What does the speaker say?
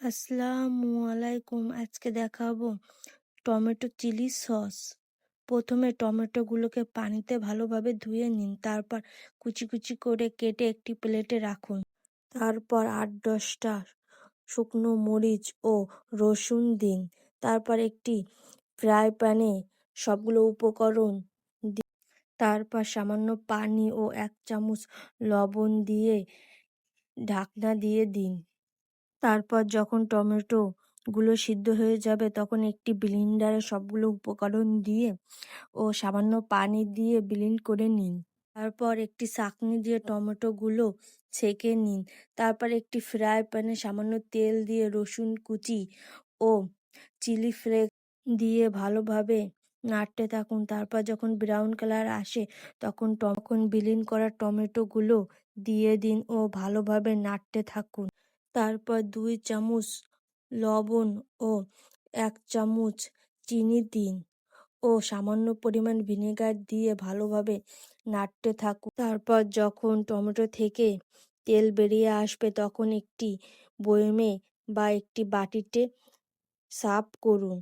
আসসালামু আলাইকুম। আজকে দেখাবো টমেটো চিলি সস। প্রথমে টমেটোগুলোকে পানিতে ভালোভাবে ধুয়ে নিন, তারপর কুচি কুচি করে কেটে একটি প্লেটে রাখুন। তারপর 8-10টা শুকনো মরিচ ও রসুন দিন। তারপর একটি ফ্রাই প্যানে সবগুলো উপকরণ দিন। তারপর সামান্য পানি ও 1 চামচ লবণ দিয়ে ঢাকনা দিয়ে দিন। তারপর যখন টমেটোগুলো সিদ্ধ হয়ে যাবে তখন একটি ব্লেন্ডারে সবগুলো উপকরণ দিয়ে ও সামান্য পানি দিয়ে ব্লেন্ড করে নিন। তারপর একটি ছাঁকনি দিয়ে টমেটোগুলো ছেঁকে নিন। তারপর একটি ফ্রাই প্যানে সামান্য তেল দিয়ে রসুন কুচি ও চিলি ফ্লেক্স দিয়ে ভালোভাবে নাড়তে থাকুন। তারপর যখন ব্রাউন কালার আসে তখন ব্লেন্ড করা টমেটোগুলো দিয়ে দিন ও ভালোভাবে নাড়তে থাকুন। তারপর 2 চামচ লবণ ও 1 চামচ চিনি দিন ও সামান্য পরিমাণ ভিনেগার দিয়ে ভালোভাবে নাড়তে থাকুন। তারপর যখন টমেটো থেকে তেল বেরিয়ে আসবে তখন একটি বয়মে বা একটি বাটিতে সার্ভ করুন।